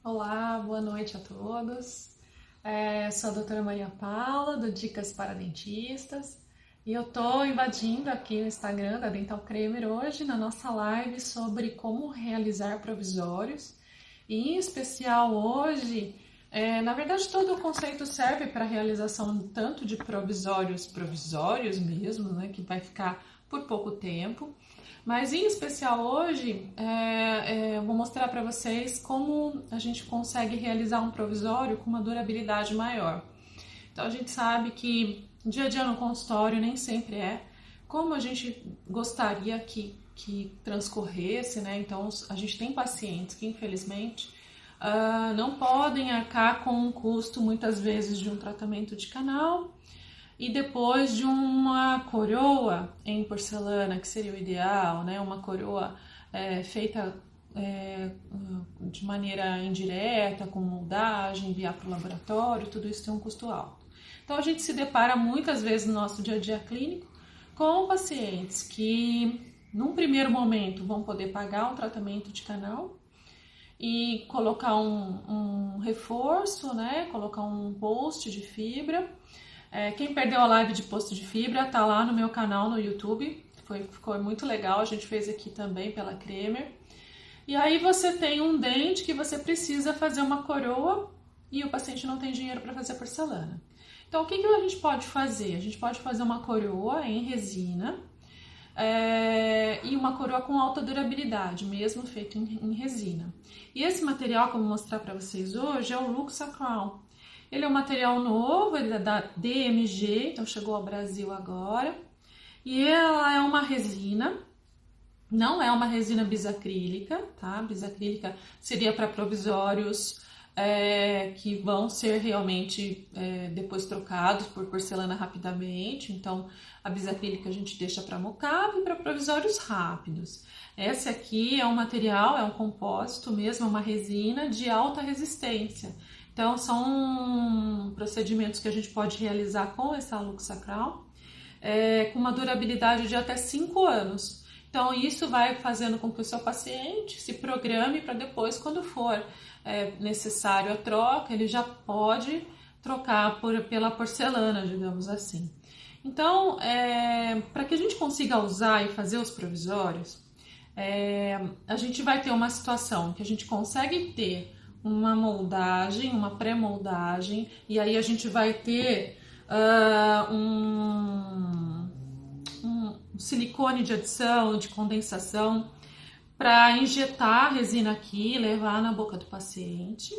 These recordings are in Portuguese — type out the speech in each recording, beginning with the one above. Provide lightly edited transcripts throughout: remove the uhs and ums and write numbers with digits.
Olá, boa noite a todos. Sou a doutora Maria Paula, do Dicas para Dentistas, e eu estou invadindo aqui o Instagram da Dental Cremer hoje na nossa live sobre como realizar provisórios. E em especial hoje, na verdade todo o conceito serve para a realização tanto de provisórios mesmo, né, que vai ficar por pouco tempo, mas em especial hoje, eu vou mostrar para vocês como a gente consegue realizar um provisório com uma durabilidade maior. Então a gente sabe que dia a dia no consultório nem sempre é como a gente gostaria que transcorresse, né? Então a gente tem pacientes que infelizmente não podem arcar com um custo muitas vezes de um tratamento de canal e depois de uma coroa em porcelana, que seria o ideal, né? Uma coroa feita de maneira indireta, com moldagem, enviar para o laboratório, tudo isso tem um custo alto. Então a gente se depara muitas vezes no nosso dia a dia clínico com pacientes que, num primeiro momento, vão poder pagar um tratamento de canal e colocar um reforço, né? Colocar um post de fibra. Quem perdeu a live de posto de fibra, tá lá no meu canal no YouTube. Ficou muito legal, a gente fez aqui também pela Cremer. E aí você tem um dente que você precisa fazer uma coroa e o paciente não tem dinheiro para fazer porcelana. Então o que a gente pode fazer? A gente pode fazer uma coroa em resina e uma coroa com alta durabilidade, mesmo feito em resina. E esse material que eu vou mostrar para vocês hoje é o Luxa Crown. Ele é um material novo, ele é da DMG, então chegou ao Brasil agora. E ela é uma resina, não é uma resina bisacrílica, tá? Bisacrílica seria para provisórios que vão ser realmente depois trocados por porcelana rapidamente. Então, a bisacrílica a gente deixa para mocap e para provisórios rápidos. Esse aqui é um material, é um compósito mesmo, é uma resina de alta resistência. Então, são procedimentos que a gente pode realizar com essa Luxa Crown, com uma durabilidade de até 5 anos. Então, isso vai fazendo com que o seu paciente se programe para depois, quando for necessário a troca, ele já pode trocar pela porcelana, digamos assim. Então, para que a gente consiga usar e fazer os provisórios, a gente vai ter uma situação que a gente consegue ter uma moldagem, uma pré-moldagem, e aí a gente vai ter um silicone de adição, de condensação, para injetar a resina aqui e levar na boca do paciente.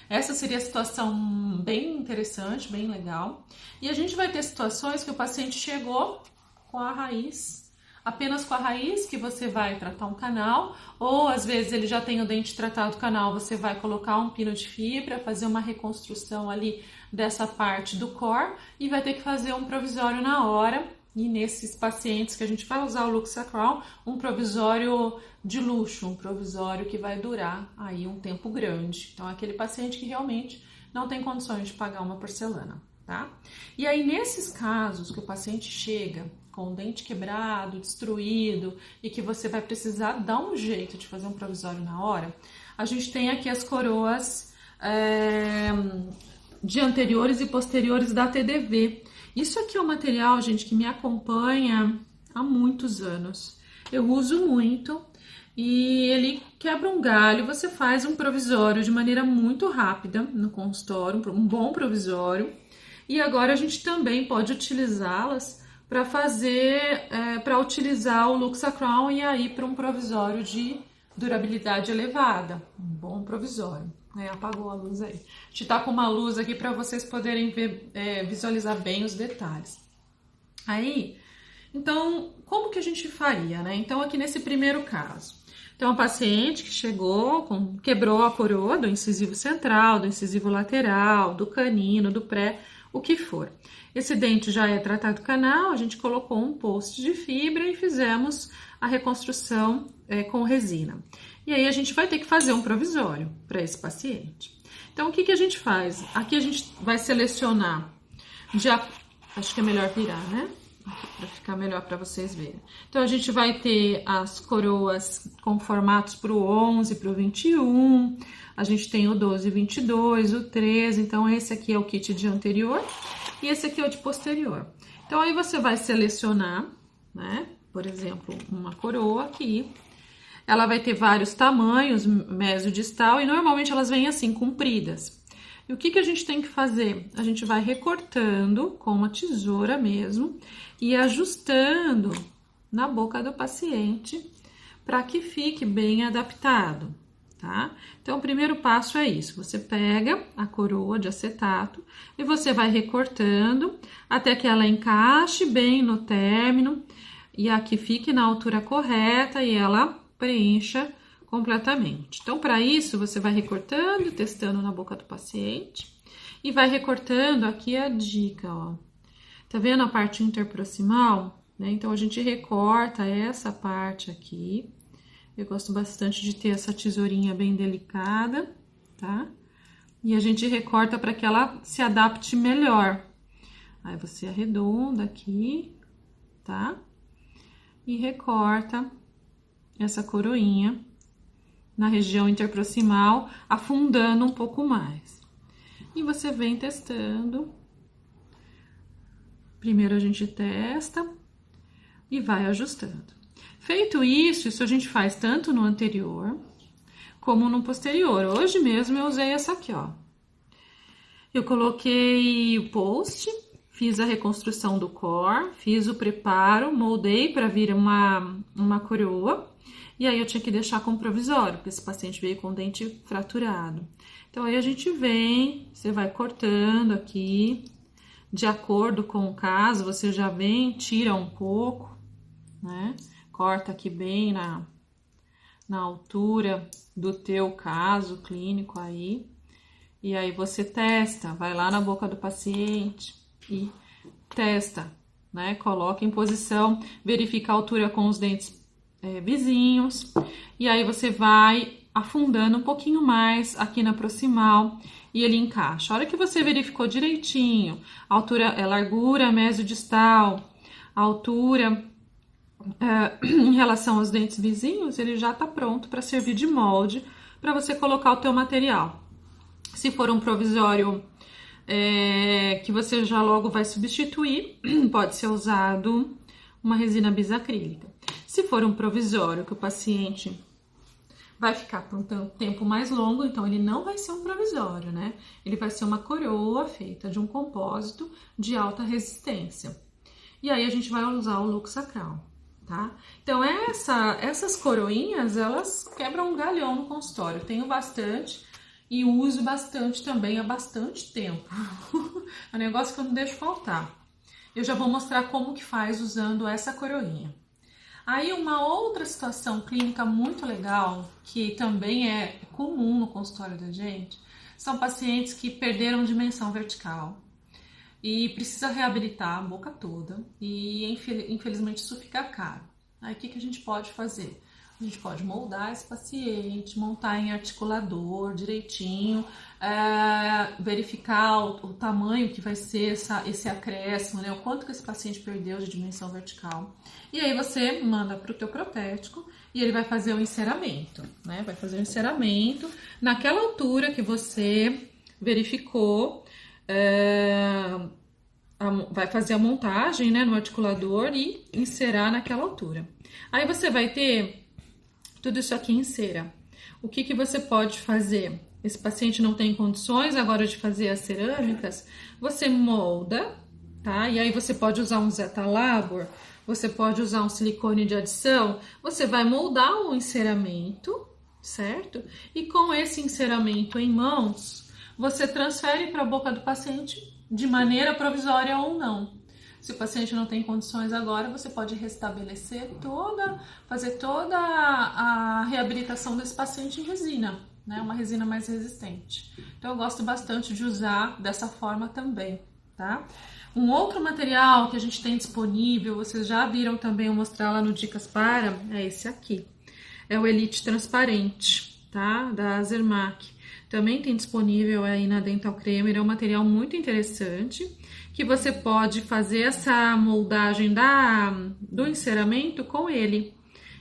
Essa seria a situação bem interessante, bem legal. E a gente vai ter situações que o paciente chegou com a raiz, apenas com a raiz, que você vai tratar um canal, ou às vezes ele já tem o dente tratado canal, você vai colocar um pino de fibra, fazer uma reconstrução ali dessa parte do core e vai ter que fazer um provisório na hora. E nesses pacientes que a gente vai usar o Luxa Crown, um provisório de luxo, um provisório que vai durar aí um tempo grande. Então, aquele paciente que realmente não tem condições de pagar uma porcelana, tá? E aí, nesses casos que o paciente chega com o dente quebrado, destruído e que você vai precisar dar um jeito de fazer um provisório na hora, a gente tem aqui as coroas de anteriores e posteriores da TDV. Isso aqui é um material, gente, que me acompanha há muitos anos. Eu uso muito e ele quebra um galho, você faz um provisório de maneira muito rápida no consultório, um bom provisório. E agora a gente também pode utilizá-las para para utilizar o Luxa Crown e aí para um provisório de durabilidade elevada, um bom provisório. Apagou a luz aí. A gente tá com uma luz aqui para vocês poderem ver, visualizar bem os detalhes. Aí, então, como que a gente faria, né? Então, aqui nesse primeiro caso, então, um paciente que chegou, quebrou a coroa do incisivo central, do incisivo lateral, do canino, do pré, o que for. Esse dente já é tratado canal, a gente colocou um post de fibra e fizemos a reconstrução com resina. E aí a gente vai ter que fazer um provisório para esse paciente. Então, o que a gente faz? Aqui a gente vai selecionar, acho que é melhor virar, né? para ficar melhor para vocês verem. Então, a gente vai ter as coroas com formatos para o 11, para o 21, a gente tem o 12 e 22, o 13, então esse aqui é o kit de anterior e esse aqui é o de posterior. Então, aí você vai selecionar, né, por exemplo, uma coroa aqui, ela vai ter vários tamanhos, mesodistal, e normalmente elas vêm assim, compridas. E o que a gente tem que fazer? A gente vai recortando com uma tesoura mesmo e ajustando na boca do paciente para que fique bem adaptado, tá? Então, o primeiro passo é isso: você pega a coroa de acetato e você vai recortando até que ela encaixe bem no término e aqui fique na altura correta e ela preencha completamente. Então, para isso, você vai recortando, testando na boca do paciente e vai recortando aqui a dica, ó. Tá vendo a parte interproximal? Né? Então, a gente recorta essa parte aqui. Eu gosto bastante de ter essa tesourinha bem delicada, tá? E a gente recorta para que ela se adapte melhor. Aí, você arredonda aqui, tá? E recorta essa coroinha na região interproximal, afundando um pouco mais. E você vem testando. Primeiro a gente testa e vai ajustando. Feito isso, isso a gente faz tanto no anterior como no posterior. Hoje mesmo eu usei essa aqui, ó. Eu coloquei o post, fiz a reconstrução do core, fiz o preparo, moldei para vir uma coroa. E aí eu tinha que deixar como provisório, porque esse paciente veio com o dente fraturado. Então aí a gente vem, você vai cortando aqui, de acordo com o caso, você já vem, tira um pouco, né? Corta aqui bem na altura do teu caso clínico aí. E aí você testa, vai lá na boca do paciente e testa, né? Coloca em posição, verifica a altura com os dentes vizinhos, e aí você vai afundando um pouquinho mais aqui na proximal e ele encaixa. A hora que você verificou direitinho a altura, largura mesodistal, a altura em relação aos dentes vizinhos, ele já está pronto para servir de molde para você colocar o teu material. Se for um provisório que você já logo vai substituir, pode ser usado uma resina bisacrílica. Se for um provisório que o paciente vai ficar por um tempo mais longo, então ele não vai ser um provisório, né? Ele vai ser uma coroa feita de um compósito de alta resistência. E aí a gente vai usar o Lux Sacral, tá? Então essas coroinhas, elas quebram um galhão no consultório. Eu tenho bastante e uso bastante também há bastante tempo. É um negócio que eu não deixo faltar. Eu já vou mostrar como que faz usando essa coroinha. Aí uma outra situação clínica muito legal, que também é comum no consultório da gente, são pacientes que perderam dimensão vertical e precisa reabilitar a boca toda e infelizmente isso fica caro. Aí o que a gente pode fazer? A gente pode moldar esse paciente, montar em articulador direitinho, verificar o tamanho que vai ser esse acréscimo, né? O quanto que esse paciente perdeu de dimensão vertical. E aí você manda para o teu protético e ele vai fazer o enceramento, né? Vai fazer o enceramento naquela altura que você verificou, vai fazer a montagem, né, no articulador e encerar naquela altura. Aí você vai ter tudo isso aqui em cera. O que você pode fazer? Esse paciente não tem condições agora de fazer as cerâmicas, você molda, tá? E aí você pode usar um Zeta Labor, você pode usar um silicone de adição, você vai moldar o enceramento, certo? E com esse enceramento em mãos, você transfere para a boca do paciente de maneira provisória ou não. Se o paciente não tem condições agora, você pode restabelecer fazer toda a reabilitação desse paciente em resina, né? Uma resina mais resistente. Então eu gosto bastante de usar dessa forma também, tá? Um outro material que a gente tem disponível, vocês já viram também eu mostrar lá no Dicas Para, é esse aqui. É o Elite Transparente, tá? Da Zermatt. Também tem disponível aí na Dental Creamer, é um material muito interessante, que você pode fazer essa moldagem do enceramento com ele.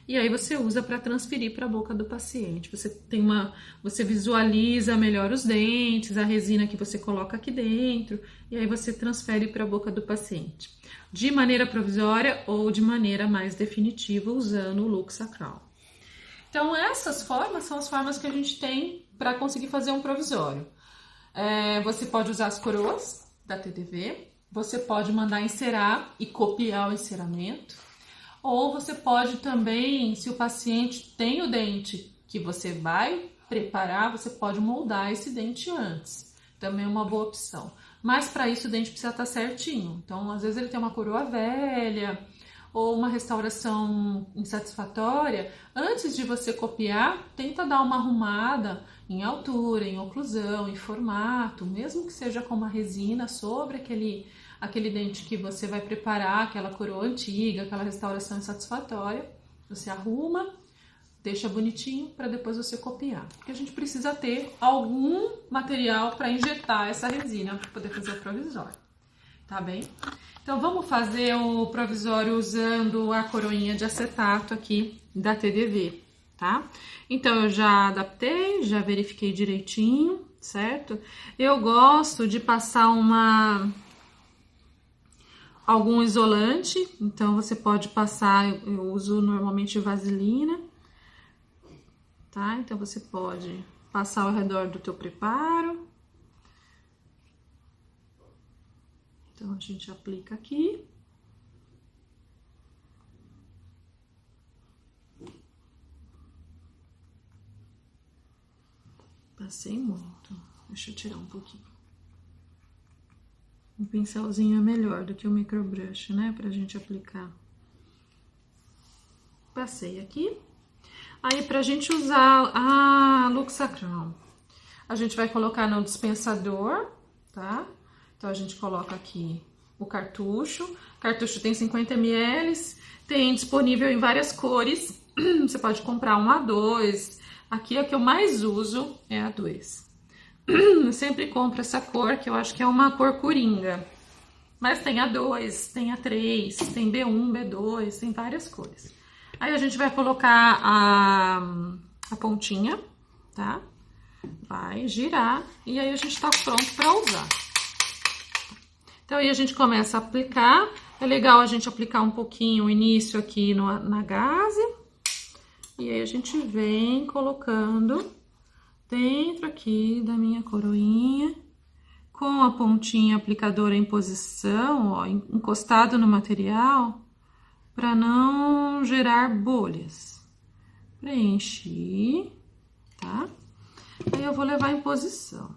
E aí você usa para transferir para a boca do paciente. Você visualiza melhor os dentes, a resina que você coloca aqui dentro, e aí você transfere para a boca do paciente. De maneira provisória ou de maneira mais definitiva, usando o Lux Sacral. Então, essas formas são as formas que a gente tem para conseguir fazer um provisório. Você pode usar as coroas da TTV, você pode mandar encerar e copiar o enceramento, ou você pode também, se o paciente tem o dente que você vai preparar, você pode moldar esse dente antes. Também é uma boa opção. Mas para isso o dente precisa estar certinho. Então, às vezes ele tem uma coroa velha ou uma restauração insatisfatória. Antes de você copiar, tenta dar uma arrumada em altura, em oclusão, em formato, mesmo que seja com uma resina sobre aquele dente que você vai preparar, aquela coroa antiga, aquela restauração insatisfatória. Você arruma, deixa bonitinho para depois você copiar. Porque a gente precisa ter algum material para injetar essa resina para poder fazer o provisório. Tá bem? Então vamos fazer o provisório usando a coroinha de acetato aqui da TDV, tá? Então eu já adaptei, já verifiquei direitinho, certo? Eu gosto de passar algum isolante, então você pode passar, eu uso normalmente vaselina, tá? Então você pode passar ao redor do teu preparo. Então a gente aplica aqui. Passei muito. Deixa eu tirar um pouquinho. Um pincelzinho é melhor do que o microbrush, né? Pra gente aplicar. Passei aqui. Aí, pra gente usar a Lux Sacral, a gente vai colocar no dispensador, tá? Então, a gente coloca aqui o cartucho. O cartucho tem 50 ml, tem disponível em várias cores. Você pode comprar um A2. Aqui, a que eu mais uso é a A2. Eu sempre compro essa cor, que eu acho que é uma cor coringa. Mas tem A2, tem A3, tem B1, B2, tem várias cores. Aí a gente vai colocar a pontinha, tá? Vai girar e aí a gente tá pronto para usar. Então aí a gente começa a aplicar. É legal a gente aplicar um pouquinho o início aqui na gaze. E aí a gente vem colocando dentro aqui da minha coroinha, com a pontinha aplicadora em posição, ó, encostado no material, para não gerar bolhas. Preenchi, tá? Aí eu vou levar em posição.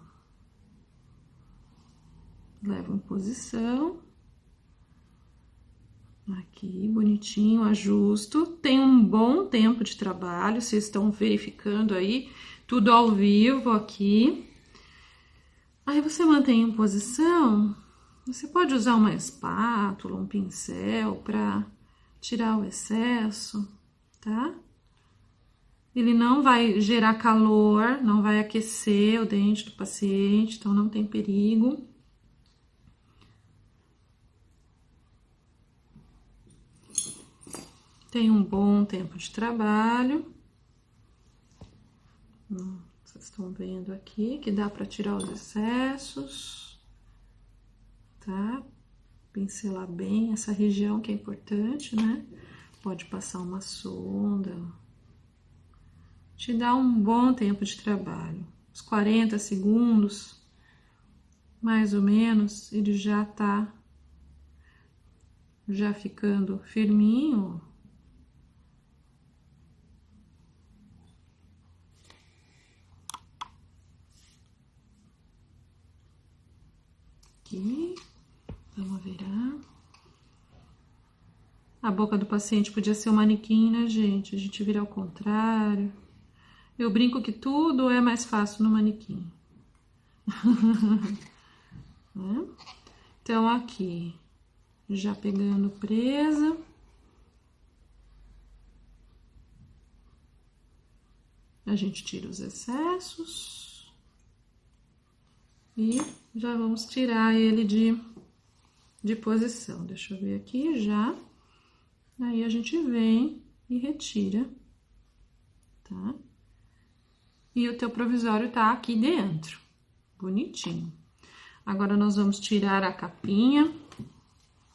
Levo em posição. Aqui, bonitinho, ajusto. Tem um bom tempo de trabalho, vocês estão verificando aí, tudo ao vivo aqui. Aí você mantém em posição, você pode usar uma espátula, um pincel para tirar o excesso, tá? Ele não vai gerar calor, não vai aquecer o dente do paciente, então não tem perigo. Tem um bom tempo de trabalho. Vocês estão vendo aqui que dá para tirar os excessos, tá? Pincelar bem essa região que é importante, né? Pode passar uma sonda. Te dá um bom tempo de trabalho. Uns 40 segundos, mais ou menos, ele já tá ficando firminho. Aqui, vamos virar. A boca do paciente podia ser um manequim, né, gente? A gente vira ao contrário. Eu brinco que tudo é mais fácil no manequim. Então, aqui, já pegando presa. A gente tira os excessos. E já vamos tirar ele de posição. Deixa eu ver aqui já. Aí a gente vem e retira, tá? E o teu provisório tá aqui dentro, bonitinho. Agora nós vamos tirar a capinha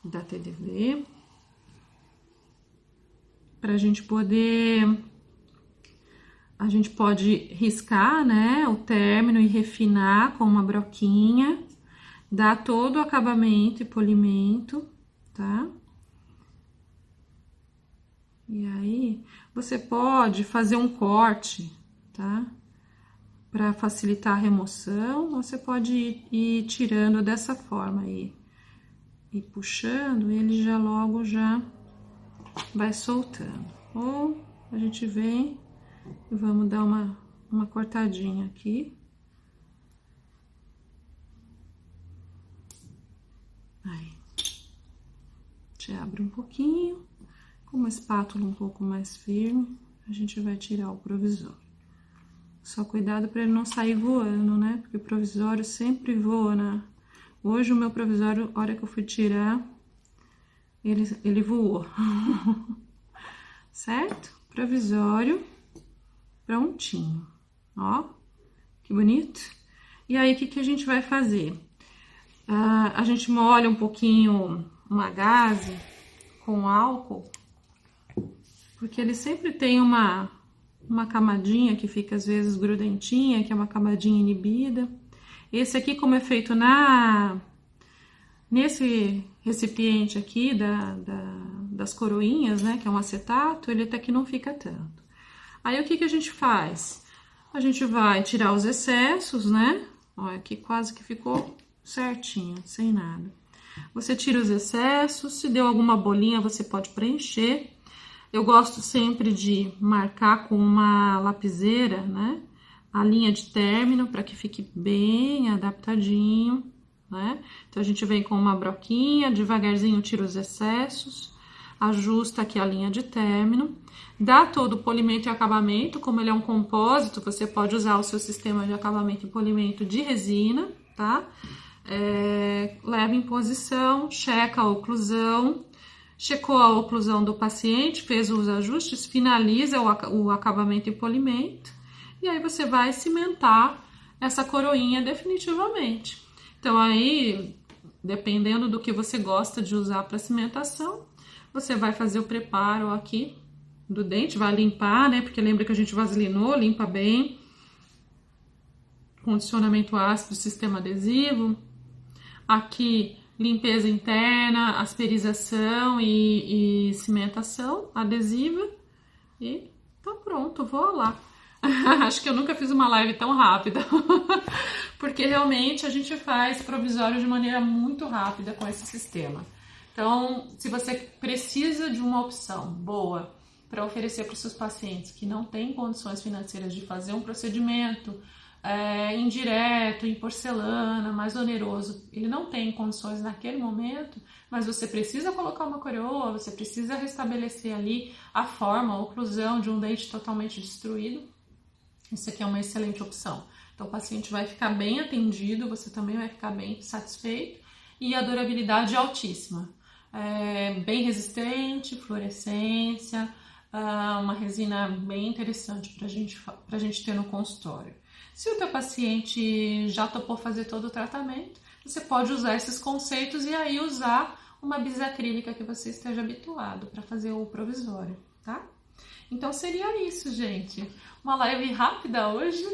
da TDV pra gente poder... A gente pode riscar, né, o término e refinar com uma broquinha, dar todo o acabamento e polimento, tá? E aí, você pode fazer um corte, tá? Para facilitar a remoção, você pode ir tirando dessa forma aí, e puxando, ele já logo já vai soltando. Ou a gente vem e vamos dar uma cortadinha aqui. Aí. Te abre um pouquinho, com uma espátula um pouco mais firme, a gente vai tirar o provisório. Só cuidado para ele não sair voando, né? Porque o provisório sempre voa, né? Hoje o meu provisório, a hora que eu fui tirar, ele voou. Certo? Provisório prontinho. Ó, que bonito. E aí, o que a gente vai fazer? A gente molha um pouquinho uma gaze com álcool, porque ele sempre tem uma camadinha que fica às vezes grudentinha, que é uma camadinha inibida. Esse aqui, como é feito nesse recipiente aqui das coroinhas, né, que é um acetato, ele até que não fica tanto. Aí, o que a gente faz? A gente vai tirar os excessos, né? Olha, aqui quase que ficou certinho, sem nada. Você tira os excessos, se deu alguma bolinha, você pode preencher. Eu gosto sempre de marcar com uma lapiseira, né? A linha de término, para que fique bem adaptadinho, né? Então, a gente vem com uma broquinha, devagarzinho tira os excessos, ajusta aqui a linha de término, dá todo o polimento e acabamento. Como ele é um compósito, você pode usar o seu sistema de acabamento e polimento de resina, tá? Leva em posição, checa a oclusão, checou a oclusão do paciente, fez os ajustes, finaliza o acabamento e polimento, e aí você vai cimentar essa coroinha definitivamente. Então aí, dependendo do que você gosta de usar para cimentação, você vai fazer o preparo aqui do dente, vai limpar, né? Porque lembra que a gente vaselinou, limpa bem. Condicionamento ácido, sistema adesivo. Aqui, limpeza interna, asperização e cimentação adesiva. E tá pronto, vou lá. Acho que eu nunca fiz uma live tão rápida. Porque realmente a gente faz provisório de maneira muito rápida com esse sistema. Então, se você precisa de uma opção boa para oferecer para os seus pacientes que não têm condições financeiras de fazer um procedimento indireto, em porcelana, mais oneroso, ele não tem condições naquele momento, mas você precisa colocar uma coroa, você precisa restabelecer ali a forma, a oclusão de um dente totalmente destruído, isso aqui é uma excelente opção. Então, o paciente vai ficar bem atendido, você também vai ficar bem satisfeito, e a durabilidade é altíssima. Bem resistente, fluorescência, uma resina bem interessante para a gente ter no consultório. Se o teu paciente já topou fazer todo o tratamento, você pode usar esses conceitos e aí usar uma bisacrílica que você esteja habituado para fazer o provisório, tá? Então seria isso, gente. Uma live rápida hoje.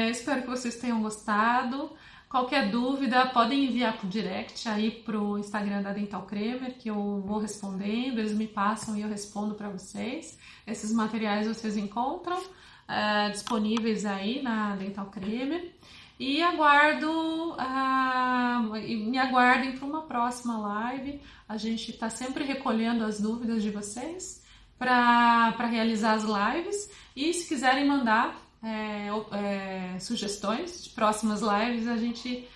Espero que vocês tenham gostado. Qualquer dúvida, podem enviar por direct aí pro Instagram da Dental Cremer, que eu vou respondendo, eles me passam e eu respondo para vocês. Esses materiais vocês encontram disponíveis aí na Dental Cremer. E me aguardem para uma próxima live. A gente está sempre recolhendo as dúvidas de vocês para realizar as lives. E se quiserem mandar sugestões de próximas lives, a gente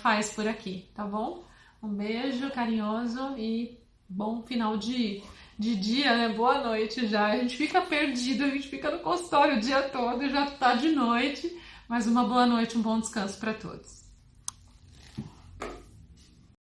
faz por aqui, tá bom? Um beijo carinhoso e bom final de dia, né? Boa noite já. A gente fica perdido, a gente fica no consultório o dia todo e já tá de noite. Mas uma boa noite, um bom descanso para todos.